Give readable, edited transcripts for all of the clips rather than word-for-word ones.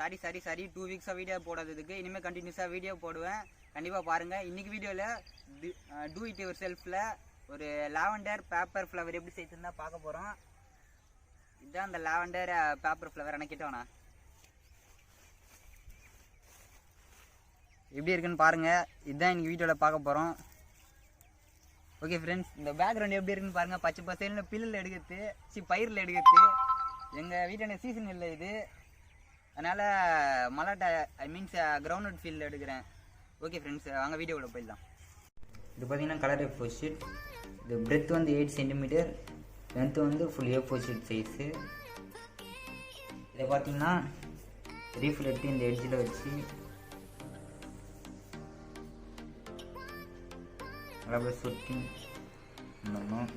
Sorry 2 வீக்ஸாக video போடாததுக்கு. இனிமேல் கண்டினியூஸாக video போடுவேன், கண்டிப்பாக பாருங்கள். இன்றைக்கி வீடியோவில் டூ இட் யுவர் செல்ஃபில் ஒரு லாவெண்டர் பேப்பர் ஃப்ளவர் எப்படி செய்யுதுன்னு தான் பார்க்க போகிறோம். இதுதான் அந்த லாவெண்டர் பேப்பர் ஃப்ளவர். எனக்கு கிட்ட வேணா எப்படி இருக்குன்னு பாருங்கள். இதுதான் இன்றைக்கி வீடியோவில் பார்க்க போகிறோம். ஓகே ஃப்ரெண்ட்ஸ், இந்த பேக்ரவுண்ட் எப்படி இருக்குன்னு பாருங்கள். பச்சை பசேல்னு பில்லில் எடுக்கிறது, பயிரில் எடுக்கிறது. எங்கள் வீட்டான சீசன் இல்லை இது, அதனால் மலாட்டை மீன்ஸ் கிரவுண்ட் ஃபீல்டில் எடுக்கிறேன். ஓகே ஃப்ரெண்ட்ஸ், வாங்க வீடியோவில் போயிடலாம். இது பார்த்தீங்கன்னா கலர் A4 ஷீட். இது பிரெத் வந்து 8 சென்டிமீட்டர், லென்த்து வந்து ஃபுல் A4 ஷீட் சைஸு. இதை பார்த்தீங்கன்னா ரீஃபில் எடுத்து இந்த எட்ஜில் வச்சு நல்லா சுற்றி பண்ணணும்.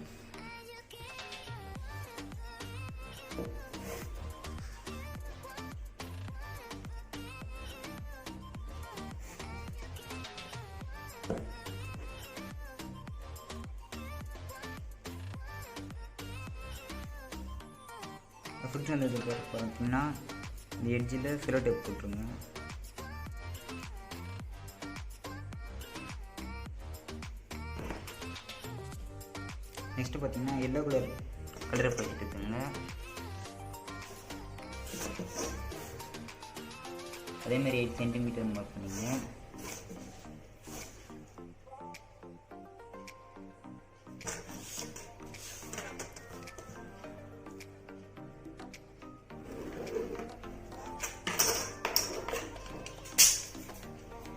சுற்றி வந்ததுக்கு பார்த்தீங்கன்னா இந்த எட்ஜில் சிரோ டேப் போட்டுருங்க. நெக்ஸ்ட்டு பார்த்தீங்கன்னா எல்லோ கலரை போட்டுட்டுங்க. அதேமாதிரி 8 சென்டிமீட்டர் மார்க் பண்ணிங்க.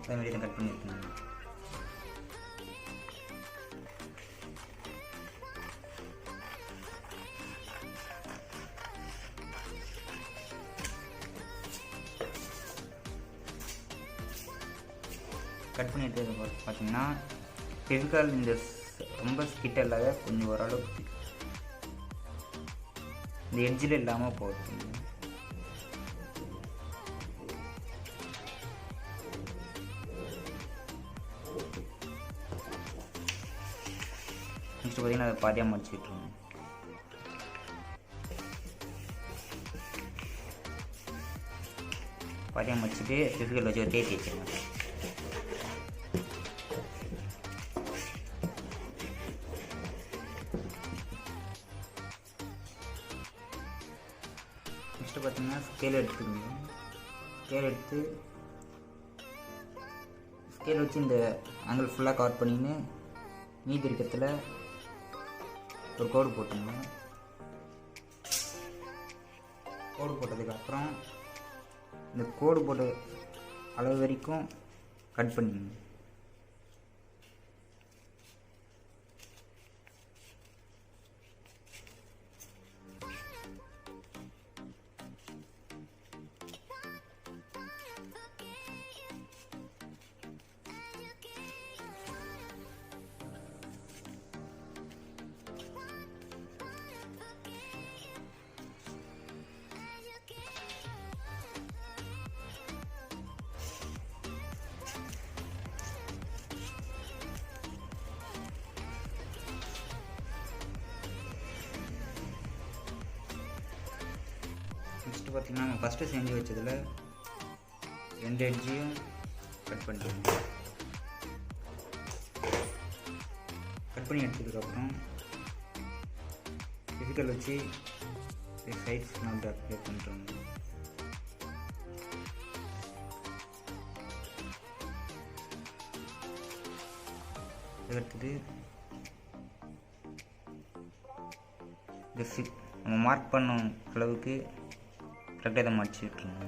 அதேமாதிரி கட் பண்ணியிருக்கேன். கட் பண்ணிட்டு பார்த்தீங்கன்னா ஃபெவிகால் இந்த ரொம்ப ஸ்கிட்ட இல்லாத கொஞ்சம் ஓரளவுக்கு இந்த எட்ஜில் இல்லாமல் போகுது. நெக்ஸ்ட் பார்த்தீங்கன்னா அதை பாதியாக மடிச்சுட்ருங்க. பாதியாக மடிச்சுட்டு ஃபெவிகால் வச்சு ஒரு தேய்ச்சி வச்சுருங்க. நெக்ஸ்ட்டு பார்த்தீங்கன்னா ஸ்கேல் எடுத்துக்கோங்க. ஸ்கேல் வச்சு இந்த ஆங்கிள் ஃபுல்லாக கவர் பண்ணின்னு மீதி இருக்கிறதுல ஒரு கோடு போட்டுங்க. கோடு போட்டதுக்கப்புறம் இந்த கோடு போட்ட அளவு வரைக்கும் கட் பண்ணிங்க. நெக்ஸ்ட்டு பார்த்திங்கன்னா நம்ம ஃபஸ்ட்டு செஞ்சு வச்சதில் 2 எட்ஜையும் கட் பண்ணிடுவோம். கட் பண்ணி எடுத்ததுக்கப்புறம் ஃபெவிகால் வச்சு சைட்ஸ் நல்லா அப்ளை பண்ணுறோம். அடுத்தது நம்ம மார்க் பண்ண அளவுக்கு கரெக்டாக இதை மடிச்சு விட்டுருங்க.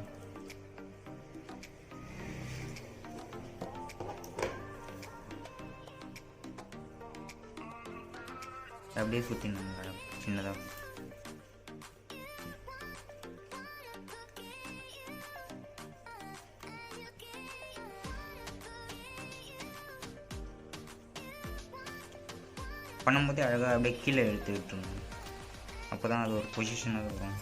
அப்படியே சுற்றினாங்க சின்னதாக. பண்ணும்போது அழகாக அப்படியே கீழே எடுத்து விட்டுருங்க. அப்போ தான் அது ஒரு பொசிஷனாக வரும்.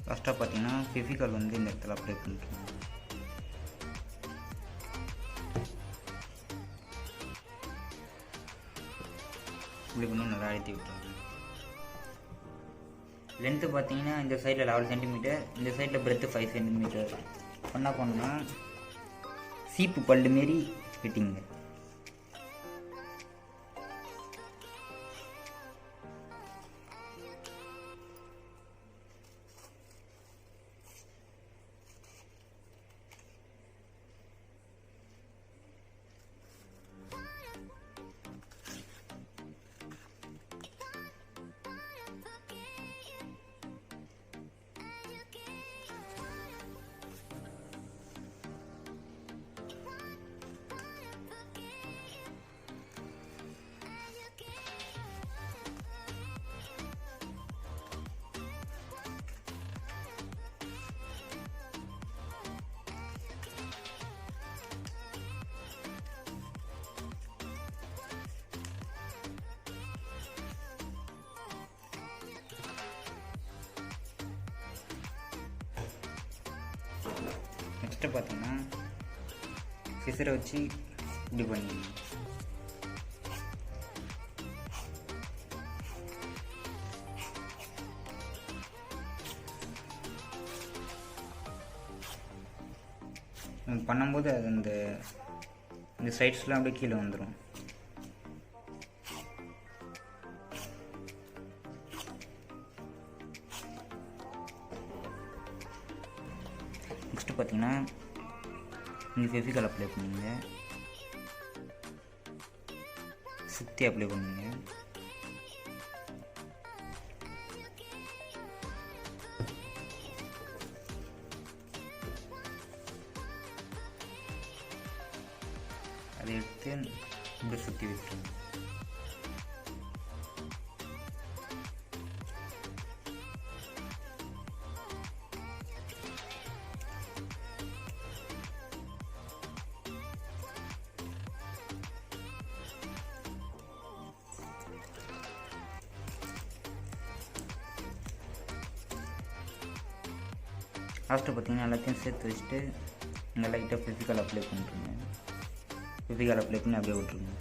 ஃபஸ்ட்டாக பார்த்தீங்கன்னா ஃபெவிகால் வந்து இந்த இடத்துல அப்ளை பண்ணிக்கலாம். இப்படி பண்ணி நல்லா அழுத்தி விட்டுருங்க. லென்த்து பார்த்தீங்கன்னா இந்த சைடில் 11 சென்டிமீட்டர், இந்த சைடில் பிரெத்து 5 சென்டிமீட்டர் பண்ணால் சீப்பு பல்லு மாரி ஃபிட்டிங்க. நெக்ஸ்ட்டு பார்த்தீங்கன்னா சிசரை வச்சு இப்படி பண்ணிடணும். பண்ணும்போது அது இந்த சைட்ஸ்லாம் அப்படியே கீழே வந்துடும். நெக்ஸ்ட்டு பார்த்தீங்கன்னா இங்கே ஃபெவிகால் அப்ளை பண்ணுங்க, சுற்றி அப்ளை பண்ணுங்க. அதை எடுத்து இப்படி சுற்றி விட்டுருங்க. லாஸ்ட்டு பார்த்தீங்கன்னா எல்லாத்தையும் சேர்த்து வச்சுட்டு இங்கே லைட்டாக ஃபெவிகால் அப்ளை பண்ணிட்டுருங்க. ஃபெவிகால் அப்ளை பண்ணி அப்படியே விட்டுருங்க.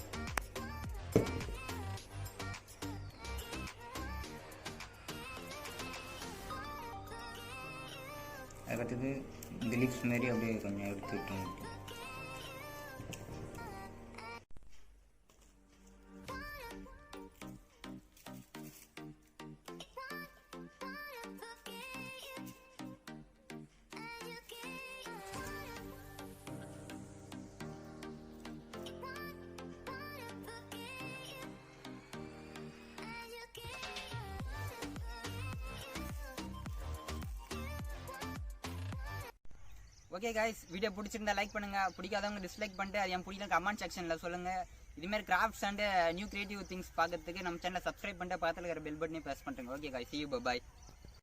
அதுக்கடுத்தது இந்த லிப்ஸ் மாரி அப்படியே கொஞ்சம் எடுத்து விட்டுருங்க. ஓகே கைஸ், வீடியோ பிடிச்சிருந்தா லைக் பண்ணுங்க, பிடிக்காதவங்க டிஸ்லைக் பண்ணிட்டு அது என் பிடிக்கல கமெண்ட் செக்ஷனில் சொல்லுங்க. இதுமாதிரி crafts and new creative things பார்க்கறதுக்கு நம்ம சேனலை சப்ஸ்கிரைப் பண்ணிட்டு பக்கத்தில் இருக்கிற பெல் பட்டனை ப்ரெஸ் பண்ணுறேங்க. Okay guys, see you, bye.